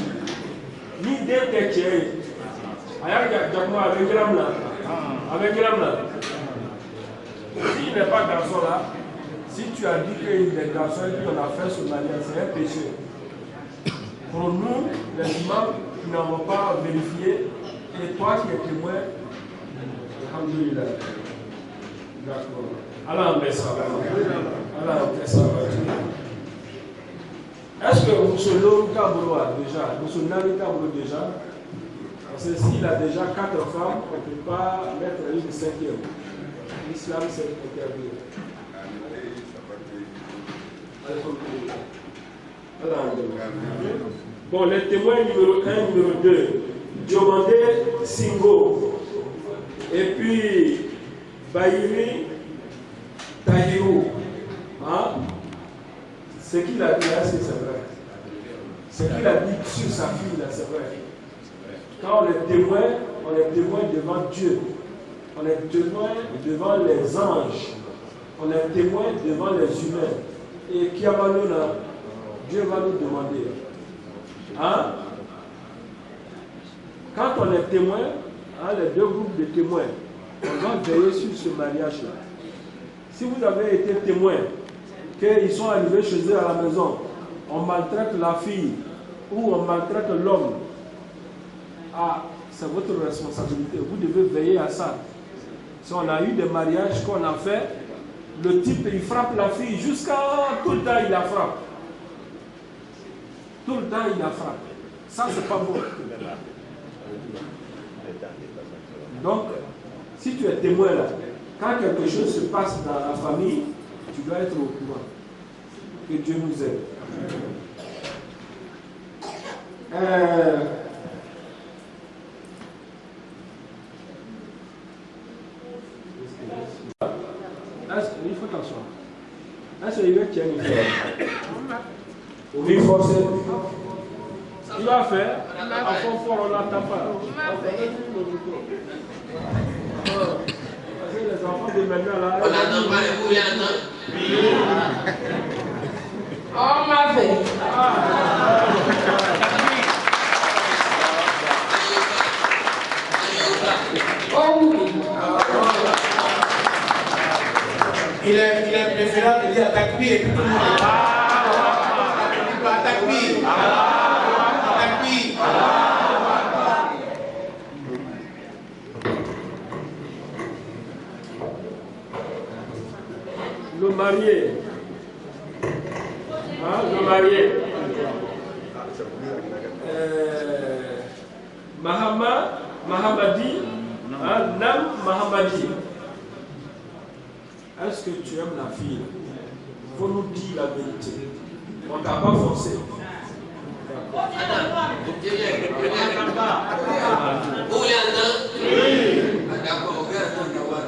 Ni dès que tu es. Avec Gram là. S'il n'est pas garçon là, si tu as dit qu'il est garçon et qu'on a fait ce mariage, c'est un péché. Pour nous, les imams qui n'avons pas vérifié, et toi qui es témoin, alhamdulillah. D'accord. Allah en ça. Est-ce que M. Lom Kabouloa déjà, M. Nami Kaboulo déjà, parce que s'il a déjà 4 femmes, on ne peut pas mettre une 5e. L'islam c'est interdit. Bon, les témoins numéro 1, numéro 2, Diomandé Singo, et puis Bayiri Tahirou. Hein? Ce qu'il a dit là, c'est vrai. Ce qu'il a dit sur sa fille là, c'est vrai. Quand on est témoin devant Dieu. On est témoin devant les anges. On est témoin devant les humains. Et qui va nous là? Dieu va nous demander. Hein? Quand on est témoin, hein, les deux groupes de témoins, on va veiller sur ce mariage-là. Si vous avez été témoin, qu'ils sont arrivés chez eux à la maison, on maltraite la fille ou on maltraite l'homme, ah, c'est votre responsabilité. Vous devez veiller à ça. Si on a eu des mariages qu'on a fait, le type il frappe la fille jusqu'à tout le temps il la frappe. Tout le temps il la frappe. Ça c'est pas bon. Donc, si tu es témoin là, quand quelque chose se passe dans la famille, tu dois être au courant. Que Dieu nous aide. Il faut t'asseoir. Est-ce qu'il veut tirer une fois? Oui, forcément. Il va faire. À fond fort, on n'attend pas. Les enfants de maintenant là. On n'attend pas les boules, On m'a fait. Oh oui. Il est préférable de dire takbir et puis tout le monde. Takbir. Takbir. Le marié. Hein, le marié. Mahamadi. Hein, Nam Mahamadi. Est-ce que tu aimes la fille? Il faut nous dire la vérité. On ne t'a pas forcé. Vous voulez entendre? Oui. D'accord,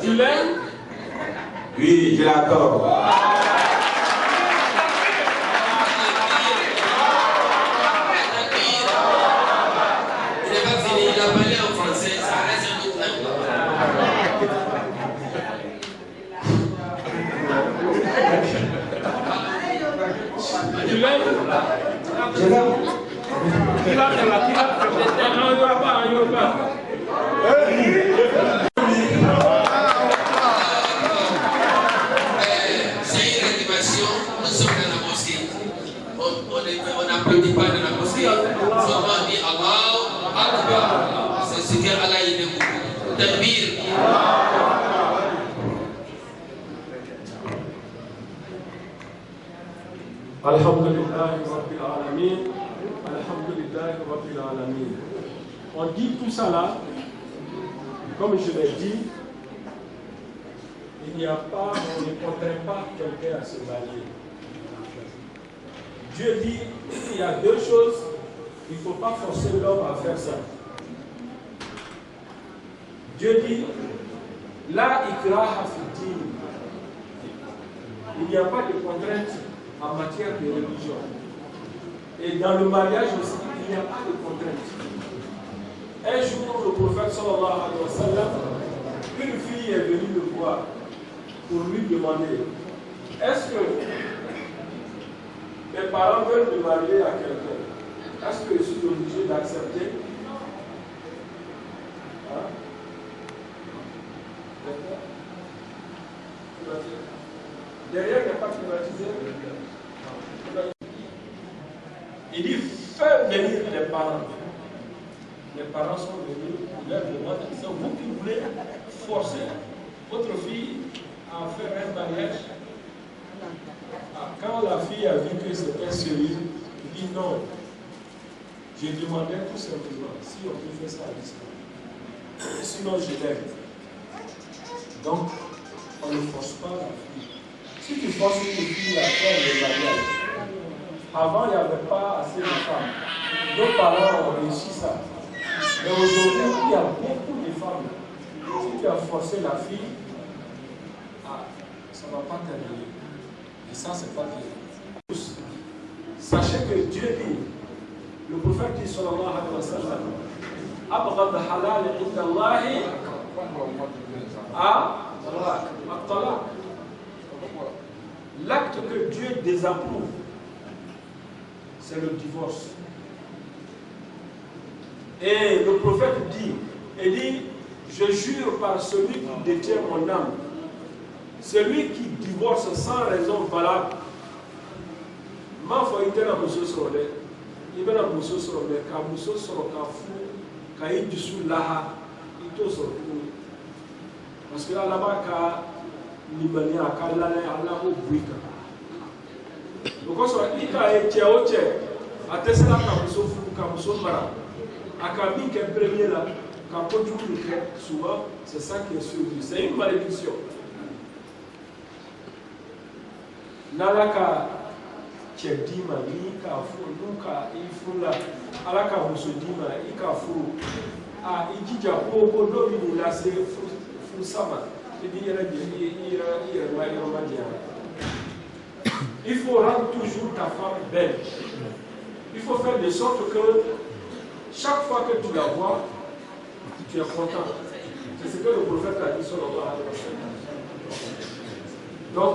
tu l'aimes? Oui, je l'accorde. Il n'est pas fini, il a parlé en français, ça reste un autre langue. Tu l'aimes? Je l'aime. C'est une activation, nous sommes dans la mosquée. On n'applaudit pas dans la mosquée. Seulement on dit Allah Akbar. C'est ce qu'Allah il aime beaucoup. Takbir. Alhamdulillah Rabbil Alamin. Alhamdulillah Rabbil Alamin. On dit tout ça là, comme je l'ai dit, il n'y a pas, on ne contraint pas quelqu'un à se marier. Dieu dit, il y a deux choses, il ne faut pas forcer l'homme à faire ça. Dieu dit, la ikraha fi din. Il n'y a pas de contrainte en matière de religion. Et dans le mariage aussi, il n'y a pas de contrainte. Un jour, le prophète sallallahu alayhi wa sallam, une fille est venue le voir pour lui demander, est-ce que mes parents veulent me marier à quelqu'un? Est-ce que je suis obligé d'accepter? Hein? Derrière, il n'y a pas privatisé. Il dit, fais venir les parents. Les parents sont venus pour leur demander, c'est vous qui voulez forcer votre fille à faire un mariage. Quand la fille a vu que c'était sérieux, il dit non. J'ai demandé tout simplement si on peut faire ça à distance. Sinon, je l'aime. Donc, on ne force pas la fille. Si tu forces une fille à faire le mariage, avant, il n'y avait pas assez de femmes. Nos parents ont réussi ça. Mais aujourd'hui, il y a beaucoup de femmes. Si tu as forcé la fille, ça ne va pas terminer. Et ça, c'est pas bien. Sachez que Dieu dit, le prophète dit, sallallahu alayhi wa sallam, Abghad halal inda Allahi at-talaq. L'acte que Dieu désapprouve, c'est le divorce. Et le prophète dit, je jure par celui qui détient mon âme, celui qui divorce sans raison valable, ma foi était dans mon sort, il va dans mon sort, mais quand mon sort, quand il dit sous là, il te sort. Parce que là-bas, quand Libanais a calé, Allah au bruit. Donc, il a été au tien, à Tessala, quand mon sort, à Kabi qui est premier là, quand on joue le cœur, souvent, c'est ça qui est survenu. C'est une malédiction. Nalaka, Tchèdima, Nika, Foulouka, Ifula, alaka musodima ikafu ijija ko do bi la se fu sama et dire il faut rendre toujours ta femme belle. Il faut faire de sorte que chaque fois que tu la vois, tu es content. C'est ce que le prophète a dit sur le roi. Donc,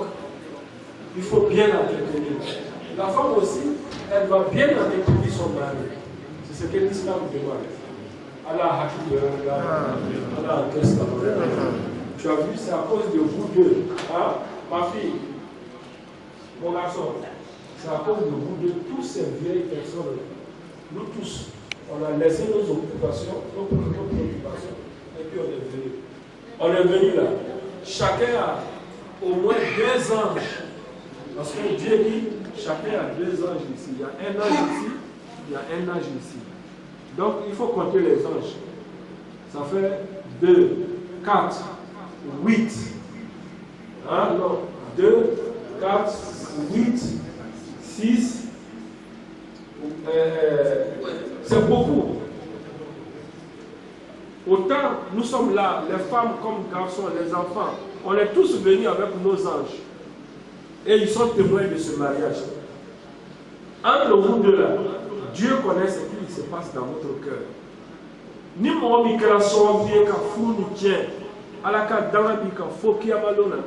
il faut bien entretenir. La femme aussi, elle doit bien entretenir son mari. C'est ce que l'islam demande. Allah Allah, tu as vu, c'est à cause de vous deux. Hein? Ma fille, mon garçon, c'est à cause de vous deux, tous ces vieilles personnes, nous tous, on a laissé nos occupations, nos préoccupations, et puis on est venu là. Chacun a au moins 2 anges. Parce que Dieu dit, chacun a 2 anges ici. Il y a un ange ici, il y a un ange ici. Donc il faut compter les anges. Ça fait 2, 4, 8. Hein? Non, 2, 4, 8, 6. C'est beaucoup. Autant nous sommes là, les femmes comme garçons, les enfants, on est tous venus avec nos anges. Et ils sont témoins de ce mariage. Entre vous deux là, Dieu connaît ce qui se passe dans votre cœur. Ni mon migration bien qu'à fou nous tient, à la carte dans la bica, faut qu'il y a malona.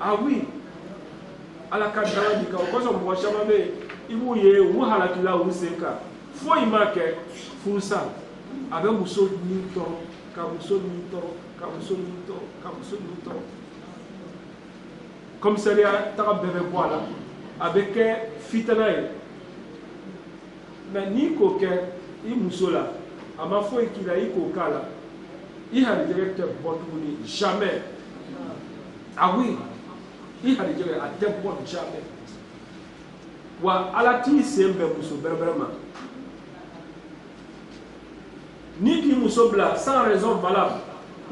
Ah oui, à la carte dans la bica, au cas où on voit jamais, il vous y est, ou à la kila ou c'est cas. Faut y marquer, faut ça. Avec Mousso Newton, Kamuso Newton, Kamuso Newton, Kamuso Newton. Comme c'est là, tu as bébé bois là, avec Fitanaï. Mais ni coquin, il Mousso là, à ma foi qu'il a eu coca là, il a le directeur Bondouni, jamais. Ah oui, il a le directeur à tel point, jamais. Ou à la tille, c'est un peu Mousso, vraiment. Ni qui Moussobla sans raison valable.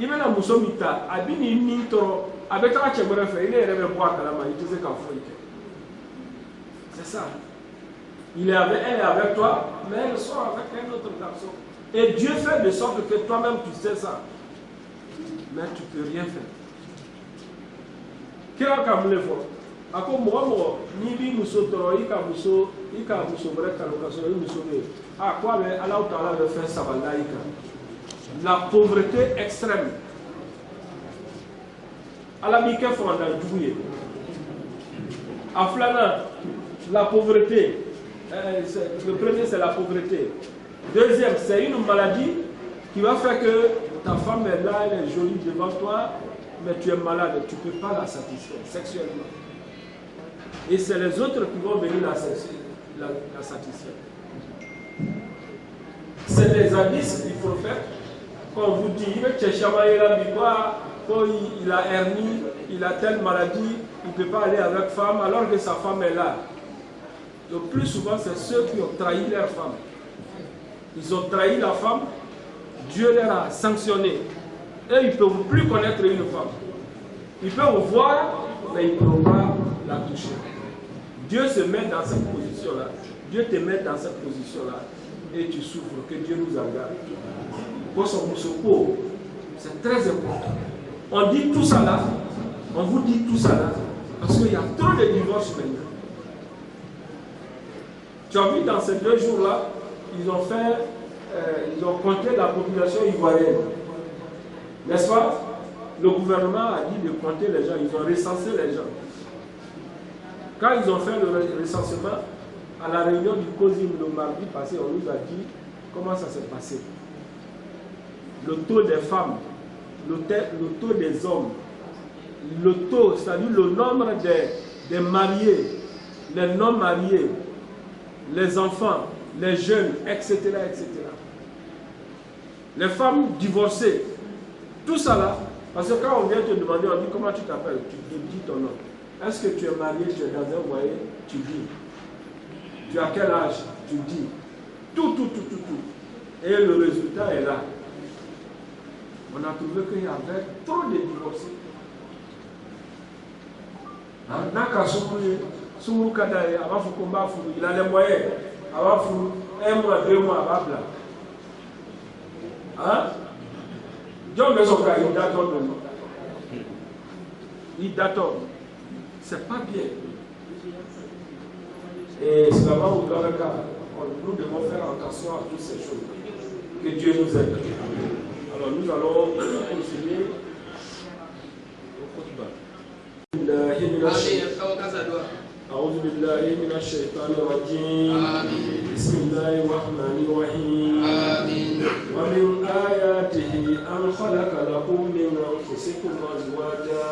Il met la Moussomita, Abini Nitoro, avec un chèvre fait, il est rêvé boire à la main, il disait qu'en faut. C'est ça. Elle est avec toi, mais elle sort avec un autre garçon. Et Dieu fait de sorte que toi-même tu sais ça. Mais tu ne peux rien faire. Qui a comme le fort? À quoi moi, ni bi Moussotoro, il a Mousso, bref, à l'occasion, il Mousso. À quoi Allah veut faire ça? La pauvreté extrême. Allah m'a dit qu'il faut en douiller. À Flana, la pauvreté. Le premier, c'est la pauvreté. Deuxième, c'est une maladie qui va faire que ta femme est là, elle est jolie devant toi, mais tu es malade, tu ne peux pas la satisfaire sexuellement. Et c'est les autres qui vont venir la satisfaire. C'est les abysses qu'il faut faire. Quand on vous dit, il a hernie, il a telle maladie, il ne peut pas aller avec femme alors que sa femme est là. Le plus souvent, c'est ceux qui ont trahi leur femme. Ils ont trahi la femme, Dieu leur a sanctionné. Et ils ne peuvent plus connaître une femme. Ils peuvent vous voir, mais ils ne peuvent pas la toucher. Dieu se met dans cette position-là. Dieu te met dans cette position-là. Et tu souffres, que Dieu nous en garde. Pour son secours, c'est très important. On dit tout ça là, on vous dit tout ça là, parce qu'il y a trop de divorces maintenant. Tu as vu dans ces 2 jours-là, ils ont compté la population ivoirienne. N'est-ce pas? Le gouvernement a dit de compter les gens, ils ont recensé les gens. Quand ils ont fait le recensement, à la réunion du COSIM le mardi passé, on nous a dit comment ça s'est passé. Le taux des femmes, le taux des hommes, le taux, c'est-à-dire le nombre des mariés, les non-mariés, les enfants, les jeunes, etc., etc. Les femmes divorcées, tout ça là, parce que quand on vient te demander, on dit comment tu t'appelles, tu te dis ton nom. Est-ce que tu es marié, tu es dans un foyer, tu dis. Tu as quel âge, tu dis. Tout. Et le résultat est là. On a trouvé qu'il y avait trop de divorcés. Il a les moyens. 1 mois, 2 mois, babla. Hein? Dieu me sauve, il date de nous. Il date. C'est pas bien. Et c'est là-bas où nous devons faire attention à toutes ces choses. Que Dieu nous aide. Alors nous allons continuer. أعوذ بالله من الشيطان الرجيم بسم الله الرحمن الرحيم ومن آياته أن خلق لكم من أنفسكم أزواجا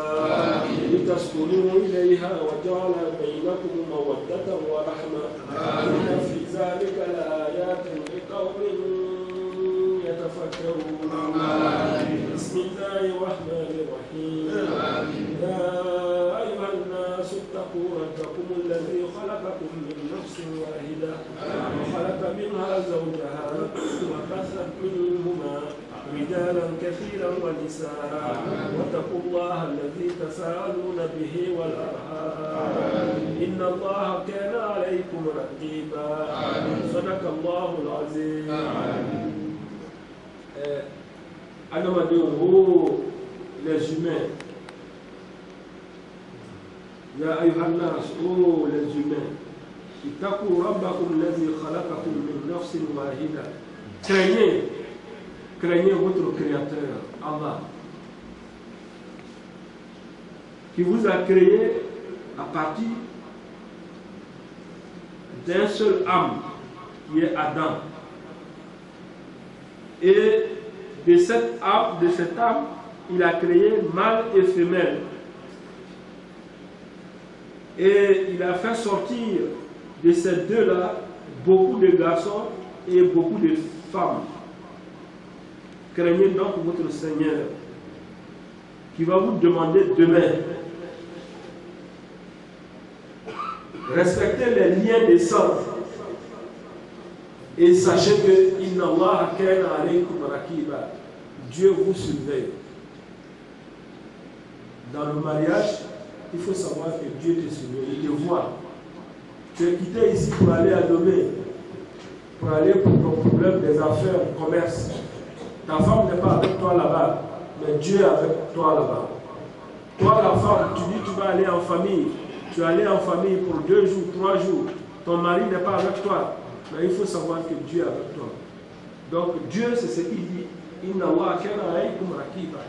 لتسكنوا إليها وجعل بينكم مودة ورحمة إن في ذلك لآيات لقوم يتفكرون بسم الله الرحمن الرحيم اتقوا ربكم الذي خلقكم من نفس واحدة وخلق منها زوجها وبث منهما رجالا كثيرا ونساء واتقوا الله الذي تساءلون به والأرحام إن الله كان عليكم رقيبا صدق الله العظيم. أنا ما دون les humains. يا أيها الناس les humains اتقوا ربكم الذي خلقكم من نفس واحدة. Craignez votre Créateur, Allah, qui vous a créé à partir d'un seul âme, qui est Adam. Et de cette âme, il a créé mâle et femelle. Et il a fait sortir de ces deux-là beaucoup de garçons et beaucoup de femmes. Craignez donc votre Seigneur qui va vous demander demain. Respectez les liens des sang et sachez que Inna Allah kana alaykum raqiba. Dieu vous surveille. Dans le mariage, il faut savoir que Dieu te surveille, il te voit. Tu es quitté ici pour aller à Lomé, pour aller pour ton problème des affaires, du commerce. Ta femme n'est pas avec toi là-bas, mais Dieu est avec toi là-bas. Toi, la femme, tu dis que tu vas aller en famille. Tu es allé en famille pour 2 jours, 3 jours. Ton mari n'est pas avec toi, mais il faut savoir que Dieu est avec toi. Donc Dieu, c'est ce qu'il dit. Inna Allah kana alaykum raqiba.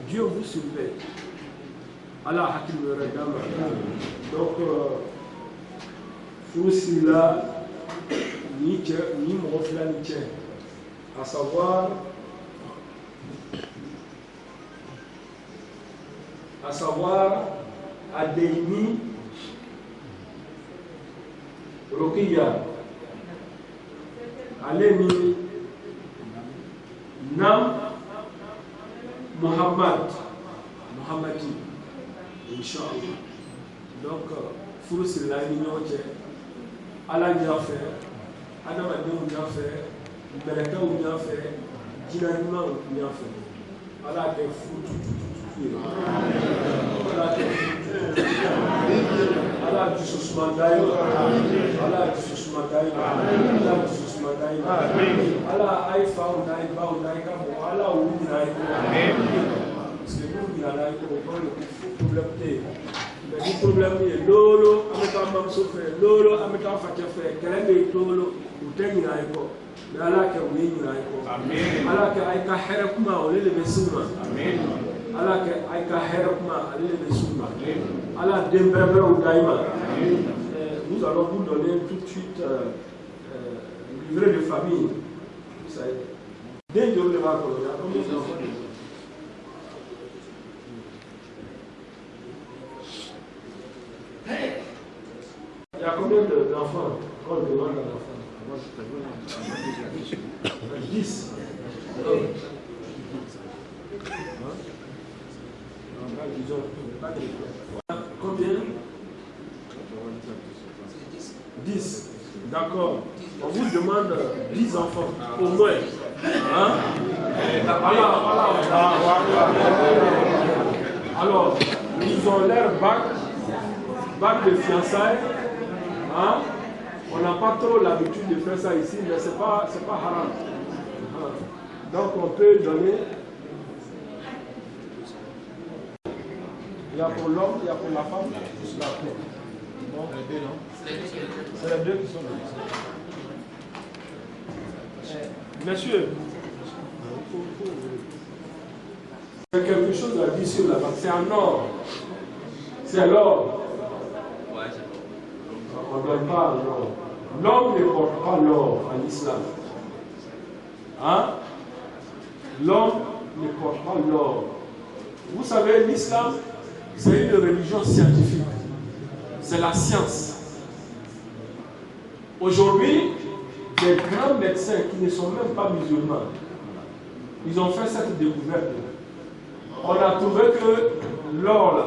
Dieu vous surveille. Allah hakil meredama. Donc, Foussi là, ni Mofla ni Tché, à savoir Adéni Rokiya, Aleni Nam Muhammadi, Inch'Allah. Donc, Foussi là, ni Tché. Allah n'y a fait, Adamadou n'y a fait, Meleka n'y a fait, Dynamima n'y a fait. Allah a fait fou tout. Allah a fait fou tout. Allah a dit Sousmandaï. Allah a dit Sousmandaï. Allah a dit Sousmandaï. Allah a fait Faounaï, Kamo. Allah a Ounaï. Parce que nous, il y a là, il faut le problème. Le problème est lolo, ameta mam souffre, lolo, ameta fakefe, kelende lolo, utengi na iko. Na ala ke uningi na iko. Amen. Ala ke aika herekuma olele besuma. Amen. Ala ke aika herekuma olele besuma. Amen. Ala dembrebe udaima. Amen. Nous allons vous donner tout de suite le livret de famille. Ça est. Dès que vous le racontez, combien d'enfants? Il y a combien d'enfants qu'on demande à l'enfant? 10. Combien? 10. D'accord. On vous demande 10 enfants, au moins. Hein? Alors, ils ont leur bac de fiançailles. Hein? On n'a pas trop l'habitude de faire ça ici, mais c'est pas haram. Donc on peut donner. Il y a pour l'homme, il y a pour la femme, plus la paix. Bon, les deux, non? C'est les deux qui sont là. Messieurs, il y a quelque chose à dire sur la femme. C'est un or. C'est l'or. On ne donne pas l'or. L'homme ne porte pas l'or en islam. Hein? L'homme ne porte pas l'or. Vous savez, l'islam, c'est une religion scientifique. C'est la science. Aujourd'hui, des grands médecins qui ne sont même pas musulmans, ils ont fait cette découverte. On a trouvé que l'or, là,